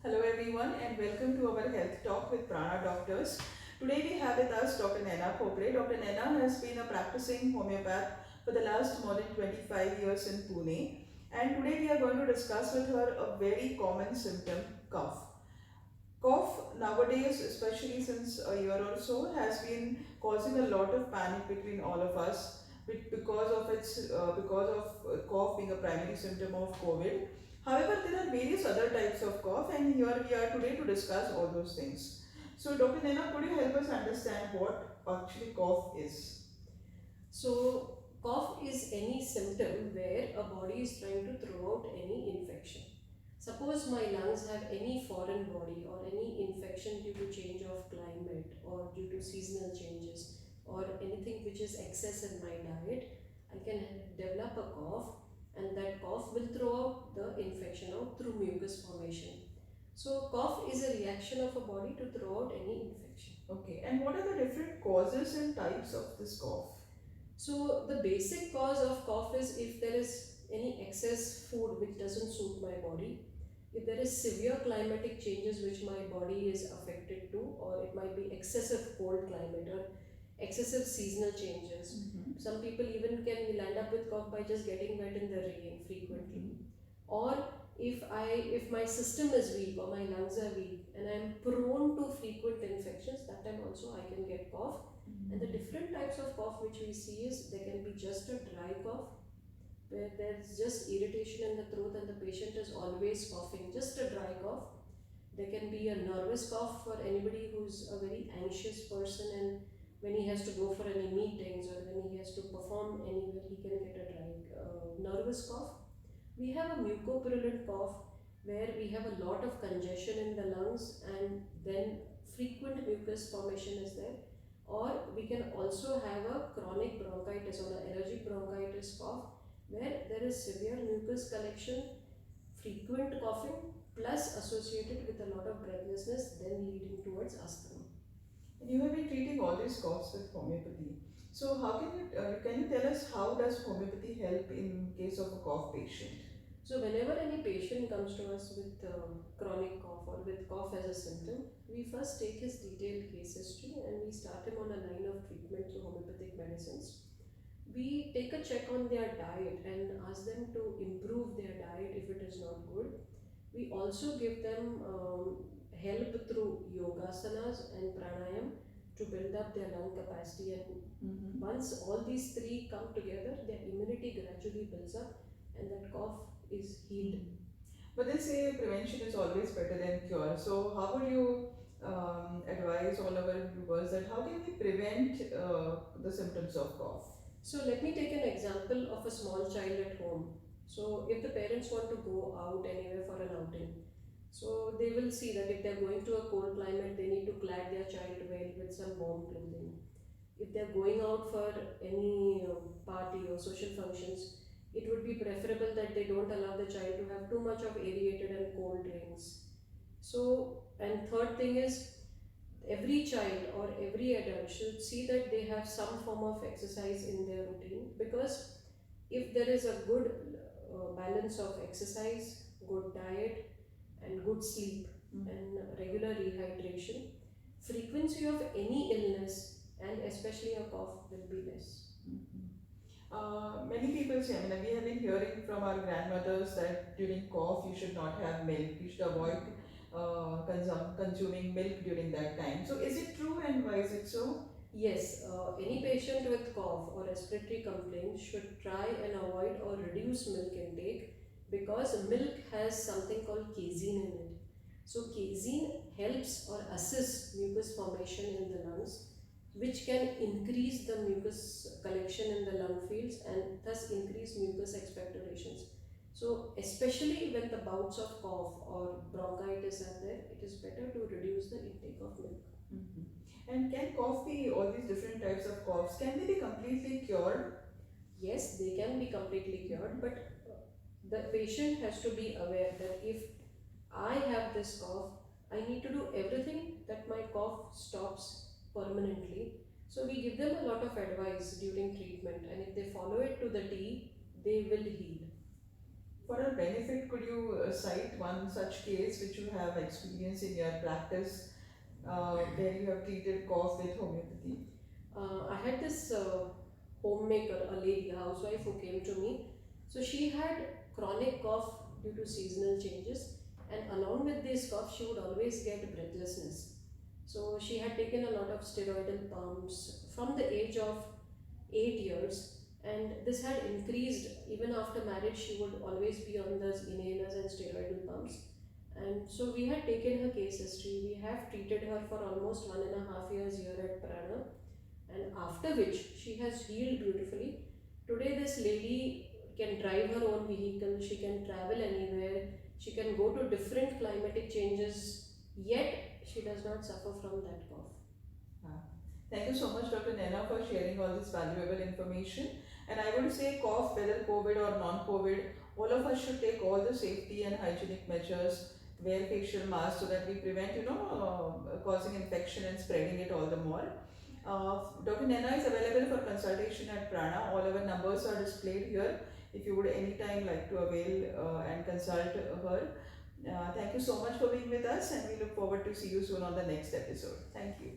Hello everyone and welcome to our health talk with Prana Doctors. Today we have with us Dr. Naina Khopre. Dr. Naina has been a practicing homeopath for the last more than 25 years in Pune, and today we are going to discuss with her a very common symptom, cough. Cough nowadays, especially since a year or so, has been causing a lot of panic between all of us because of cough being a primary symptom of COVID. However, there are various other types of cough, and here we are today to discuss all those things. So, Dr. Nena, could you help us understand what actually cough is? So, cough is any symptom where a body is trying to throw out any infection. Suppose my lungs have any foreign body or any infection due to change of climate or due to seasonal changes or anything which is excess in my diet, I can develop a cough, and that cough will throw out the infection out through mucus formation. So, cough is a reaction of a body to throw out any infection. Okay, and what are the different causes and types of this cough? So the basic cause of cough is if there is any excess food which doesn't suit my body, if there is severe climatic changes which my body is affected to, or it might be excessive cold climate or excessive seasonal changes. Mhm. Some people even can land up with cough by just getting wet in the rain frequently. Or if my system is weak or my lungs are weak and I'm prone to frequent infections, that time also I can get cough. And the different types of cough which we see is there can be just a dry cough where there's just irritation in the throat and the patient is always coughing, just a dry cough. There can be a nervous cough for anybody who's a very anxious person, and when he has to go for any meetings or when he has to perform anywhere, he can get a dry nervous cough. We have a mucopurulent cough where we have a lot of congestion in the lungs and then frequent mucus formation is there. Or we can also have a chronic bronchitis or an allergic bronchitis cough where there is severe mucus collection, frequent coughing, plus associated with a lot of breathlessness, then leading towards asthma. And you have been treating all these coughs with homeopathy. So how can you tell us how does homeopathy help in case of a cough patient? So, whenever any patient comes to us with chronic cough or with cough as a symptom, we first take his detailed case history and we start him on a line of treatment through homeopathic medicines. We take a check on their diet and ask them to improve their diet if it is not good. We also give them help through yogasanas and pranayam to build up their lung capacity, and once all these three come together, their immunity gradually builds up and that cough is healed. But they say prevention is always better than cure. So how would you advise all our viewers that how can we prevent the symptoms of cough? So let me take an example of a small child at home. So if the parents want to go out anywhere for an outing, so they will see that if they're going to a cold climate, they need to clad their child well with some warm clothing. If they're going out for any party or social functions, it would be preferable that they don't allow the child to have too much of aerated and cold drinks. So, and third thing is every child or every adult should see that they have some form of exercise in their routine, because if there is a good balance of exercise, good diet, and good sleep and regular rehydration, frequency of any illness and especially a cough will be less. Many people say, I mean, we have been hearing from our grandmothers that during cough you should not have milk, you should avoid consuming milk during that time. So, is it true and why is it so? Yes, any patient with cough or respiratory complaints should try and avoid or reduce milk intake, because milk has something called casein in it. So, casein helps or assists mucus formation in the lungs, which can increase the mucus collection in the lung fields and thus increase mucus expectorations. So, especially when the bouts of cough or bronchitis are there, it is better to reduce the intake of milk. Mhm. And can cough be all these different types of coughs? Can they be completely cured? Yes, they can be completely cured, but the patient has to be aware that if I have this cough, I need to do everything that my cough stops permanently. So we give them a lot of advice during treatment, and if they follow it to the T, they will heal. For our benefit, could you cite one such case which you have experienced in your practice where you have treated cough with homeopathy? I had this homemaker, a lady, a housewife who came to me. So she had chronic cough due to seasonal changes, and along with this cough, she would always get breathlessness. So she had taken a lot of steroidal pumps from the age of 8 years, and this had increased even after marriage. She would always be on those inhalers and steroidal pumps. And so we had taken her case history. We have treated her for almost 1.5 years here at Prana, and after which she has healed beautifully. Today, this lady can drive her own vehicle, she can travel anywhere, she can go to different climatic changes, yet she does not suffer from that cough. Ah. Thank you so much, Dr. Naina, for sharing all this valuable information. And I would say, cough, whether COVID or non-COVID, all of us should take all the safety and hygienic measures, wear facial masks so that we prevent, causing infection and spreading it all the more. Dr. Naina is available for consultation at Prana. All our numbers are displayed here. If you would anytime like to avail and consult her. Thank you so much for being with us, and we look forward to see you soon on the next episode. Thank you.